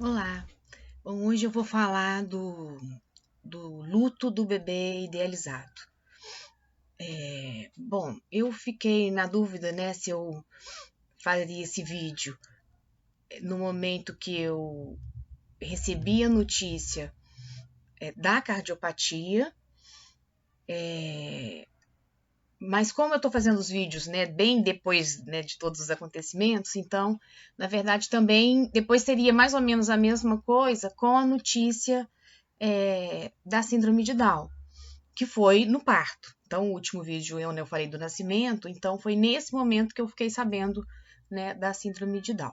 Olá, bom, hoje eu vou falar do luto do bebê idealizado. Bom, eu fiquei na dúvida, né, se eu faria esse vídeo no momento que eu recebi a notícia da cardiopatia, mas como eu estou fazendo os vídeos, né, bem depois, né, de todos os acontecimentos, então, na verdade, também depois seria mais ou menos a mesma coisa com a notícia da síndrome de Down, que foi no parto. Então, o último vídeo eu falei do nascimento, então foi nesse momento que eu fiquei sabendo, né, da síndrome de Down.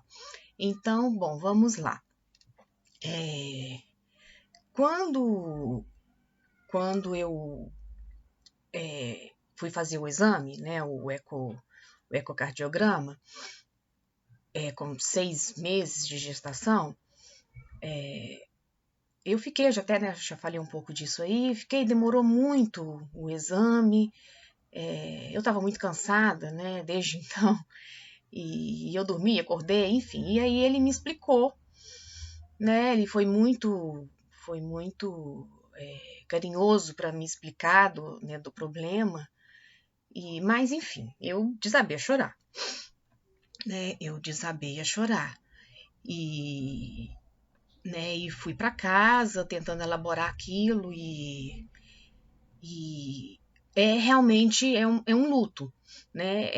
Então, bom, vamos lá. É, quando, quando eu fui fazer o exame, né, o ecocardiograma, com 6 meses de gestação, eu fiquei, já falei um pouco disso aí, demorou muito o exame, eu estava muito cansada, né, desde então, e eu dormi, acordei, enfim. E aí ele me explicou, né? Ele foi muito carinhoso para me explicar do problema. Mas enfim, eu desabei a chorar, né? Eu desabei a chorar e, e fui para casa tentando elaborar aquilo e realmente é um luto, né?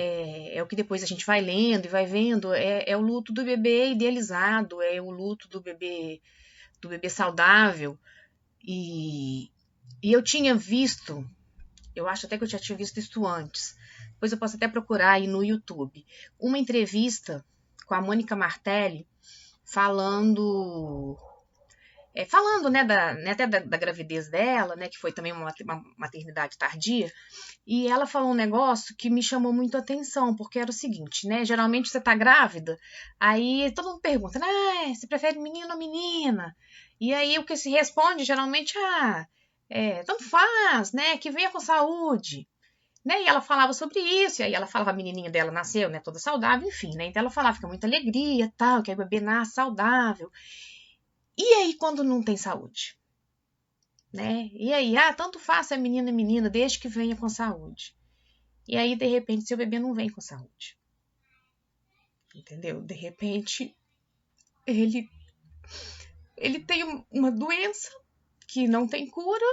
É o que depois a gente vai lendo e vai vendo, é o luto do bebê idealizado, é o luto do bebê saudável. E, e eu tinha visto, eu acho até que eu já tinha visto isso antes, depois eu posso até procurar aí no YouTube, uma entrevista com a Mônica Martelli falando falando, né, até da gravidez dela, né, que foi também uma maternidade tardia, e ela falou um negócio que me chamou muito a atenção, porque era o seguinte, né, geralmente você tá grávida, aí todo mundo pergunta, né, você prefere menino ou menina? E aí o que se responde geralmente, tanto faz, né, que venha com saúde. Né? E ela falava sobre isso, e aí ela falava, a menininha dela nasceu, né, toda saudável, enfim, né, então ela falava, fica muita alegria, tal, que a bebê nasce saudável. E aí, quando não tem saúde? Né? E aí, tanto faz se é menino e menina, desde que venha com saúde. E aí, de repente, seu bebê não vem com saúde. Entendeu? De repente, ele, ele tem uma doença que não tem cura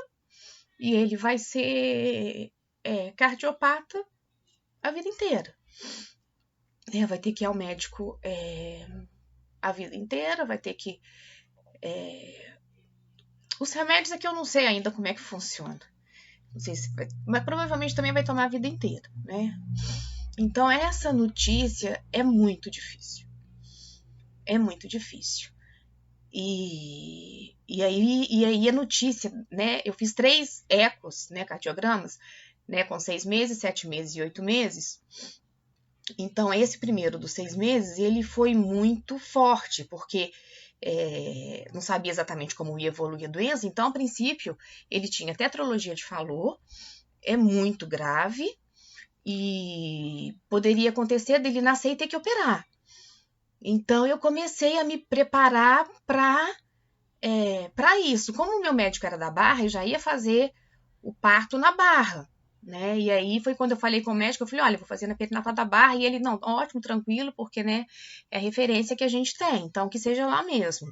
e ele vai ser cardiopata a vida inteira. Vai ter que ir ao médico a vida inteira, vai ter que. Os remédios aqui eu não sei ainda como é que funciona. Não sei se vai, mas provavelmente também vai tomar a vida inteira, né? Então, essa notícia é muito difícil. É muito difícil. E aí a notícia, né? Eu fiz 3 ecos, né, cardiogramas, né, com 6 meses, 7 meses e 8 meses. Então, esse primeiro dos 6 meses, ele foi muito forte, porque não sabia exatamente como ia evoluir a doença. Então, a princípio, ele tinha tetralogia de Fallot, é muito grave, e poderia acontecer dele nascer e ter que operar. Então, eu comecei a me preparar para isso. Como o meu médico era da Barra, eu já ia fazer o parto na Barra, né? E aí foi quando eu falei com o médico, eu falei, olha, eu vou fazer na perinatal da Barra, e ele, não, ótimo, tranquilo, porque, né, é a referência que a gente tem, então que seja lá mesmo.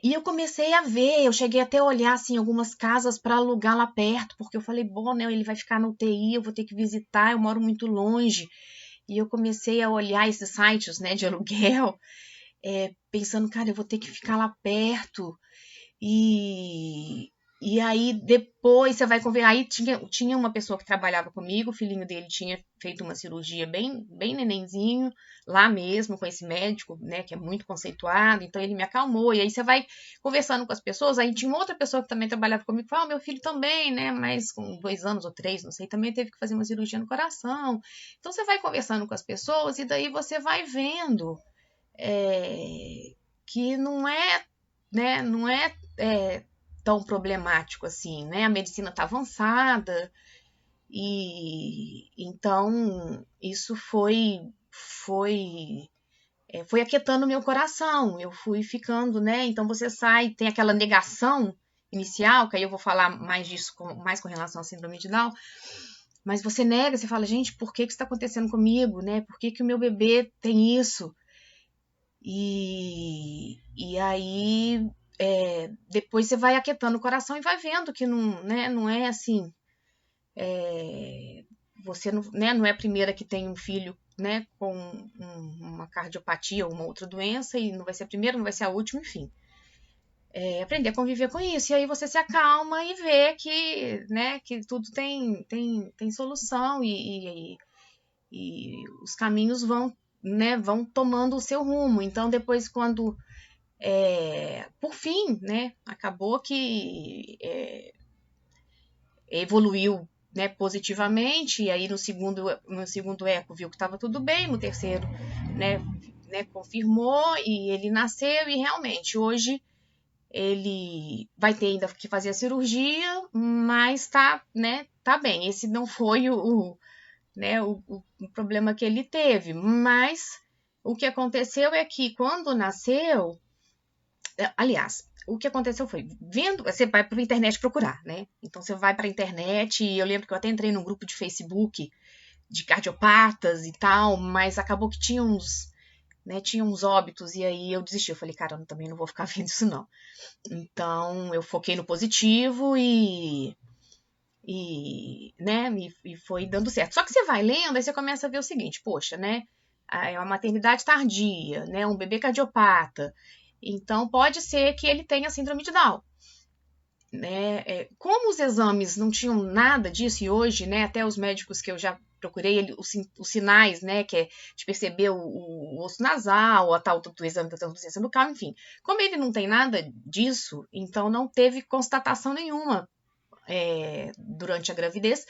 E eu comecei a ver, eu cheguei até a olhar, assim, algumas casas para alugar lá perto, porque eu falei, bom, né, ele vai ficar na UTI, eu vou ter que visitar, eu moro muito longe. E eu comecei a olhar esses sites, né, de aluguel, pensando, cara, eu vou ter que ficar lá perto. E, e aí depois você vai conversar. Aí tinha uma pessoa que trabalhava comigo, o filhinho dele tinha feito uma cirurgia bem, bem nenenzinho, lá mesmo, com esse médico, né, que é muito conceituado, então ele me acalmou. E aí você vai conversando com as pessoas. Aí tinha uma outra pessoa que também trabalhava comigo, que falou: meu filho também, né, mas com 2 anos ou 3, não sei, também teve que fazer uma cirurgia no coração. Então você vai conversando com as pessoas e daí você vai vendo que não é, né, não tão problemático assim, né? A medicina está avançada e então isso foi foi aquietando o meu coração, eu fui ficando, né? Então você sai, tem aquela negação inicial, que aí eu vou falar mais disso, mais com relação à síndrome de Down, mas você nega, você fala, gente, por que isso está acontecendo comigo, né? Por que o meu bebê tem isso? E aí, depois você vai aquietando o coração e vai vendo que não, né, não é assim, você não, né, não é a primeira que tem um filho, né, com uma cardiopatia ou uma outra doença, e não vai ser a primeira, não vai ser a última, enfim. Aprender a conviver com isso, e aí você se acalma e vê que, né, que tudo tem solução, e os caminhos vão, né, vão tomando o seu rumo. Então, depois, quando, por fim, né, acabou que evoluiu, né, positivamente, e aí no segundo eco viu que estava tudo bem, no terceiro, né, confirmou, e ele nasceu, e realmente, hoje, ele vai ter ainda que fazer a cirurgia, mas né, tá bem. Esse não foi né, o problema que ele teve, mas o que aconteceu é que quando nasceu, aliás, o que aconteceu foi, você vai para a internet procurar, né? Então você vai para a internet, e eu lembro que eu até entrei num grupo de Facebook de cardiopatas e tal, mas acabou que tinha uns óbitos, e aí eu desisti. Eu falei, cara, eu também não vou ficar vendo isso não. Então eu foquei no positivo né, e foi dando certo. Só que você vai lendo, aí você começa a ver o seguinte, poxa, né, é uma maternidade tardia, né, um bebê cardiopata, então pode ser que ele tenha síndrome de Down. Né? Como os exames não tinham nada disso, e hoje, né, até os médicos que eu já procurei, os sinais, né, que é de perceber o osso nasal, a tal do exame da translucência bucal, enfim. Como ele não tem nada disso, então não teve constatação nenhuma durante a gravidez,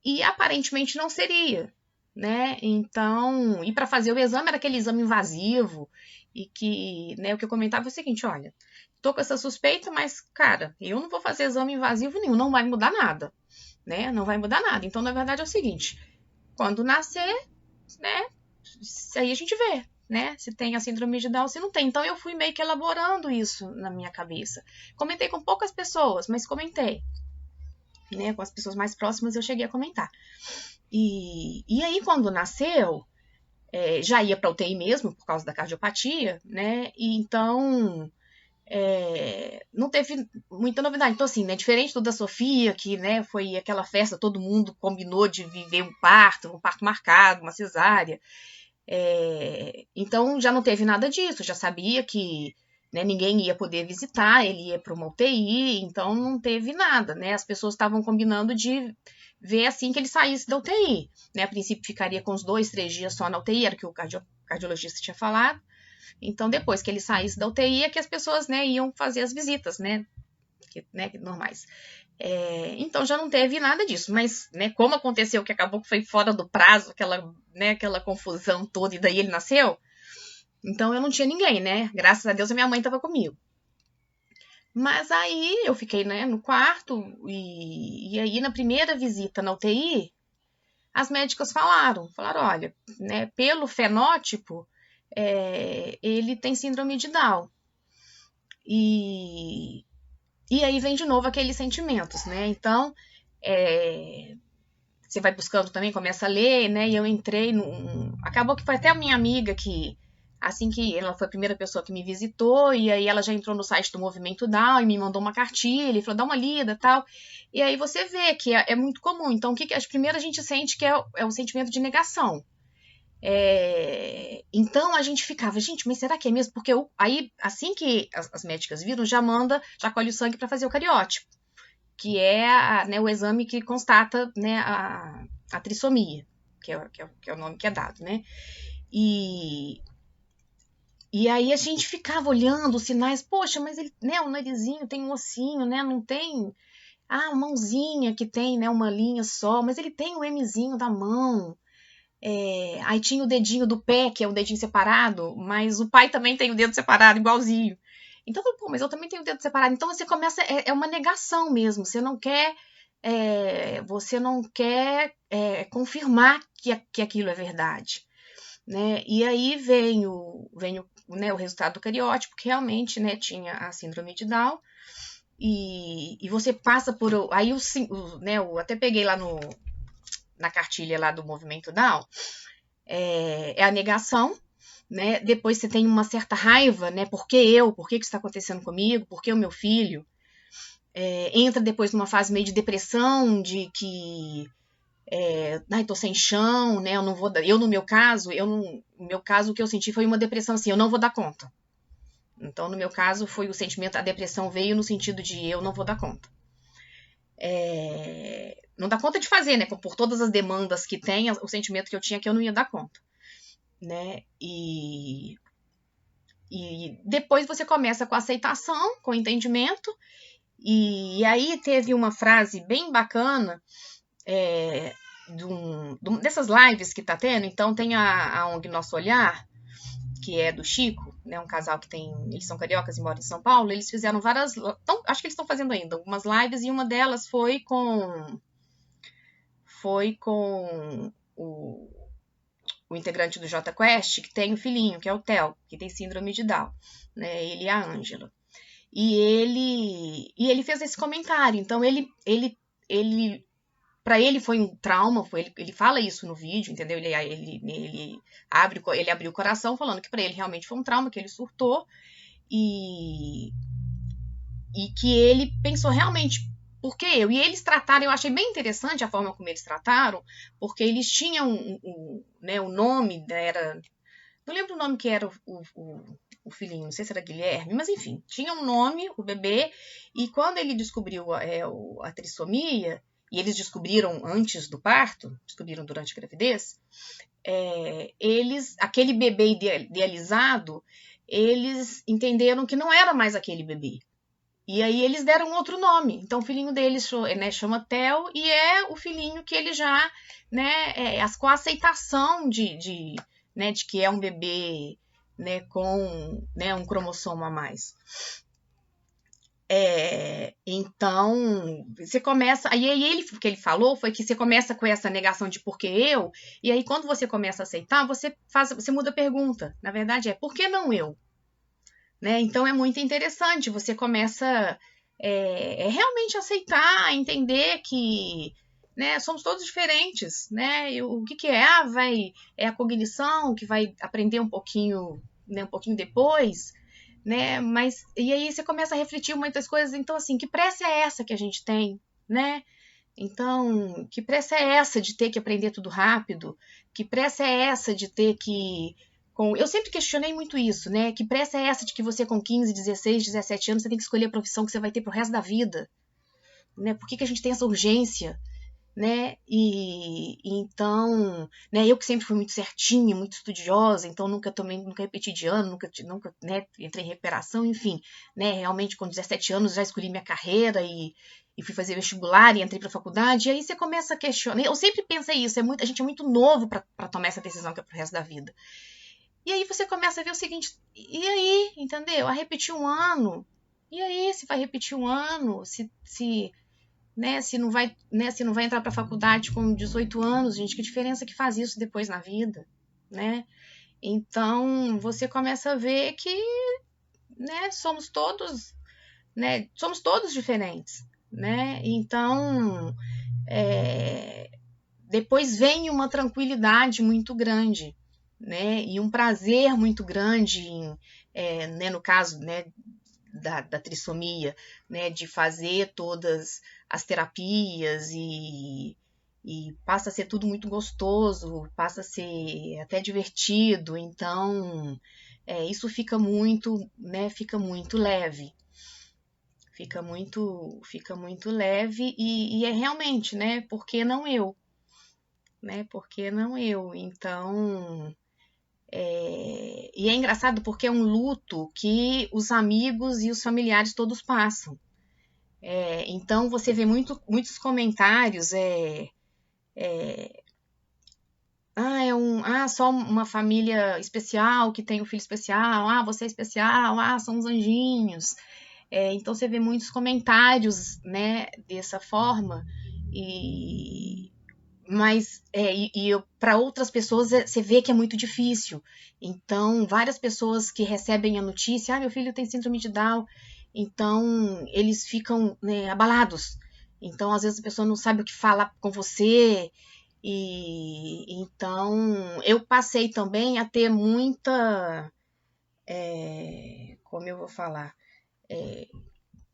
e aparentemente não seria, né? Então, e para fazer o exame era aquele exame invasivo, e que, né, o que eu comentava é o seguinte, olha, tô com essa suspeita, mas, cara, eu não vou fazer exame invasivo nenhum, não vai mudar nada, né? Não vai mudar nada. Então, na verdade, é o seguinte, quando nascer, né, aí a gente vê, né, se tem a síndrome de Down, se não tem. Então, eu fui meio que elaborando isso na minha cabeça. Comentei com poucas pessoas, mas comentei, né, com as pessoas mais próximas eu cheguei a comentar. E aí, quando nasceu, já ia para UTI mesmo, por causa da cardiopatia, né, e então não teve muita novidade. Então, assim, né, diferente do da Sofia, que, né, foi aquela festa, todo mundo combinou de viver um parto marcado, uma cesárea. Então, já não teve nada disso, já sabia que, né, ninguém ia poder visitar, ele ia para uma UTI, então não teve nada, né? As pessoas estavam combinando de ver assim que ele saísse da UTI, né? A princípio ficaria com uns 2, 3 dias só na UTI, era o que o cardiologista tinha falado. Então, depois que ele saísse da UTI, é que as pessoas, né, iam fazer as visitas, né, normais. Então, já não teve nada disso. Mas, né, como aconteceu que acabou que foi fora do prazo, aquela confusão toda, e daí ele nasceu, então eu não tinha ninguém, né? Graças a Deus a minha mãe estava comigo. Mas aí eu fiquei, né, no quarto, e aí na primeira visita na UTI, as médicas falaram, olha, né, pelo fenótipo, ele tem síndrome de Down. E aí vem de novo aqueles sentimentos, né? Então, você vai buscando também, começa a ler, né? E eu entrei acabou que foi até a minha amiga que, assim que ela foi a primeira pessoa que me visitou, e aí ela já entrou no site do Movimento Down e me mandou uma cartilha, e falou, dá uma lida e tal. E aí você vê que é muito comum. Então, primeiro a gente sente que é o sentimento de negação. Então a gente ficava, gente, mas será que é mesmo? Porque aí, assim que as médicas viram, já colhe o sangue para fazer o cariótipo, que é né, o exame que constata, né, a trissomia, que é o nome que é dado, né? E aí a gente ficava olhando os sinais, poxa, mas ele, né, o narizinho tem um ossinho, né? Não tem a mãozinha que tem, né, uma linha só, mas ele tem o Mzinho da mão. Aí tinha o dedinho do pé, que é o dedinho separado, mas o pai também tem o dedo separado, igualzinho. Então, pô, mas eu também tenho o dedo separado. Então você começa, é uma negação mesmo. Você não quer, confirmar que aquilo é verdade. né? E aí vem né, o resultado do cariótipo, que realmente, né, tinha a síndrome de Down. E você passa por... Aí né, eu até peguei lá na cartilha lá do Movimento Down, é a negação, né? Depois você tem uma certa raiva, né? Por que eu? Por que isso está acontecendo comigo? Por que o meu filho? Entra depois numa fase meio de depressão, de que tô sem chão, né? Eu não vou dar. No meu caso, o que eu senti foi uma depressão assim, eu não vou dar conta. Então, no meu caso, foi o sentimento, a depressão veio no sentido de eu não vou dar conta. Não dá conta de fazer, né? Por todas as demandas que tem, o sentimento que eu tinha é que eu não ia dar conta, né? E depois você começa com a aceitação, com o entendimento. E aí teve uma frase bem bacana dessas lives que tá tendo. Então tem a ONG Nosso Olhar, que é do Chico, né, um casal que eles são cariocas e moram em São Paulo. Eles fizeram várias, acho que eles estão fazendo ainda algumas lives, e uma delas foi com o integrante do Jota Quest, que tem um filhinho, que é o Theo, que tem síndrome de Down, né, ele e a Ângela. E ele fez esse comentário. Então ele para ele foi um trauma, ele fala isso no vídeo, entendeu? Ele abriu o coração falando que para ele realmente foi um trauma, que ele surtou e que ele pensou realmente, por que eu? E eles trataram, eu achei bem interessante a forma como eles trataram, porque eles tinham né, o nome, era... Não lembro o nome que era o filhinho, não sei se era Guilherme, mas enfim, tinha um nome, o bebê, e quando ele descobriu a trissomia, e eles descobriram antes do parto, descobriram durante a gravidez, aquele bebê idealizado, eles entenderam que não era mais aquele bebê. E aí eles deram outro nome. Então o filhinho deles, né, chama Theo, e é o filhinho que ele já, né, com a aceitação né, de que é um bebê, né, com, né, um cromossomo a mais. Então, você começa... Aí o que ele falou foi que você começa com essa negação de por que eu, e aí quando você começa a aceitar, você muda a pergunta. Na verdade por que não eu? Né? Então é muito interessante, você começa realmente aceitar, entender que, né, somos todos diferentes, né? E o que é? É a cognição que vai aprender um pouquinho, né, um pouquinho depois, né? Mas e aí você começa a refletir muitas coisas. Então assim, que pressa é essa que a gente tem, né? Então, que pressa é essa de ter que aprender tudo rápido? Que pressa é essa de ter que... Eu sempre questionei muito isso, né? Que pressa é essa de que você com 15, 16, 17 anos você tem que escolher a profissão que você vai ter pro resto da vida? Né? Por que a gente tem essa urgência? Né? E então, né, eu que sempre fui muito certinha, muito estudiosa, então nunca repeti de ano, nunca né, entrei em recuperação, enfim, né, realmente com 17 anos já escolhi minha carreira e fui fazer vestibular e entrei para a faculdade, e aí você começa a questionar. Eu sempre pensei isso, a gente é muito novo para tomar essa decisão que é pro resto da vida. E aí você começa a ver o seguinte, e aí, entendeu? A repetir um ano, e aí, se vai repetir um ano, né, se não vai entrar para a faculdade com 18 anos, gente, que diferença que faz isso depois na vida, né? Então, você começa a ver que, né, somos todos diferentes, né? Então, depois vem uma tranquilidade muito grande, né? E um prazer muito grande né, no caso, né, da trissomia, né, de fazer todas as terapias e passa a ser tudo muito gostoso, passa a ser até divertido, então isso fica muito, né, fica muito leve. Fica muito leve e é realmente, né, por que não eu? Né, por que não eu? Então, e é engraçado porque é um luto que os amigos e os familiares todos passam. Então você vê muitos comentários, só uma família especial que tem um filho especial, você é especial, são uns anjinhos. Então você vê muitos comentários, né, dessa forma, Mas para outras pessoas você vê que é muito difícil. Então, várias pessoas que recebem a notícia, meu filho tem síndrome de Down, então eles ficam, né, abalados. Então, às vezes a pessoa não sabe o que falar com você. E então eu passei também a ter muita, como eu vou falar,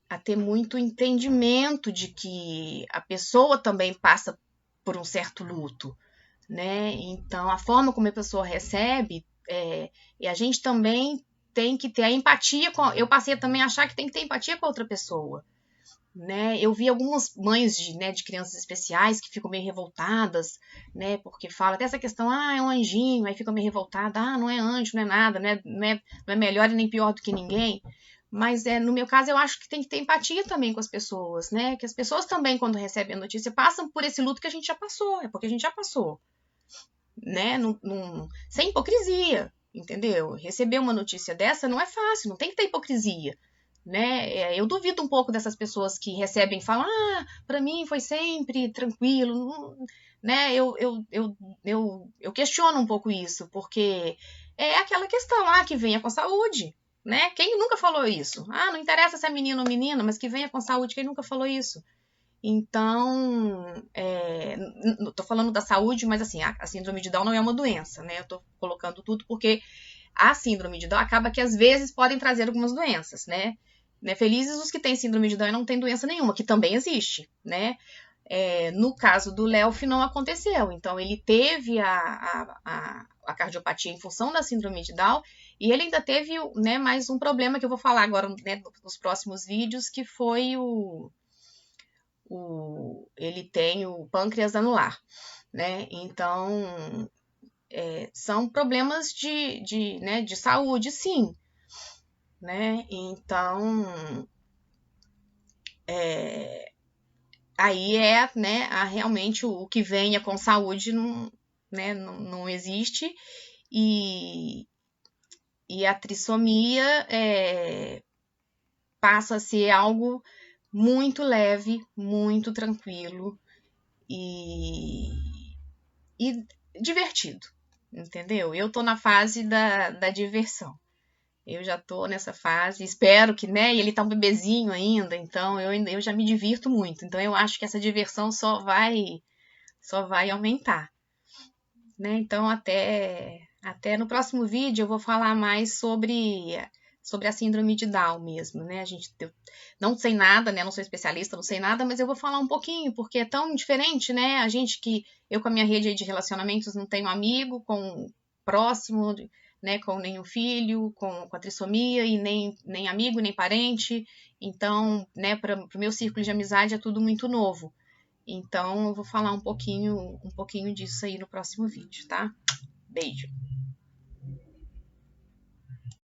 a ter muito entendimento de que a pessoa também passa por um certo luto, né? Então, a forma como a pessoa recebe, e a gente também tem que ter a empatia com. Eu passei também a achar que tem que ter empatia com a outra pessoa, né? Eu vi algumas mães de crianças especiais que ficam meio revoltadas, né? Porque fala até essa questão, é um anjinho, aí ficam meio revoltada, não é anjo, não é nada, não é melhor e nem pior do que ninguém. Mas no meu caso, eu acho que tem que ter empatia também com as pessoas, né? Que as pessoas também, quando recebem a notícia, passam por esse luto que a gente já passou, é porque a gente já passou, né? Sem hipocrisia, entendeu? Receber uma notícia dessa não é fácil, não tem que ter hipocrisia, né? Eu duvido um pouco dessas pessoas que recebem e falam, para mim foi sempre tranquilo, né? Eu questiono um pouco isso, porque é aquela questão, que venha com saúde, né? Quem nunca falou isso? Não interessa se é menino ou menina, mas que venha com saúde, quem nunca falou isso? Então, tô falando da saúde, mas assim, a síndrome de Down não é uma doença, né? Eu tô colocando tudo porque a síndrome de Down acaba que às vezes podem trazer algumas doenças, né? Felizes os que têm síndrome de Down e não têm doença nenhuma, que também existe, né? No caso do Léo, não aconteceu. Então, ele teve a cardiopatia em função da síndrome de Down e ele ainda teve, né, mais um problema que eu vou falar agora, né, nos próximos vídeos, que foi ele tem o pâncreas anular, né? Então, são problemas de saúde, sim, né? Então, aí né, realmente o que venha com saúde não, né, não existe, e a trissomia passa a ser algo muito leve, muito tranquilo e divertido, entendeu? Eu tô na fase da diversão. Eu já tô nessa fase, espero que, né? E ele tá um bebezinho ainda, então eu já me divirto muito. Então eu acho que essa diversão só vai aumentar, né? Então até no próximo vídeo eu vou falar mais sobre a síndrome de Down mesmo, né? Eu não sei nada, né? Não sou especialista, não sei nada, mas eu vou falar um pouquinho, porque é tão diferente, né? Eu com a minha rede de relacionamentos não tenho amigo com próximo, né? Com nenhum filho, com a trissomia, e nem amigo, nem parente. Então, né, para o meu círculo de amizade é tudo muito novo. Então, eu vou falar um pouquinho disso aí no próximo vídeo, tá? Beijo!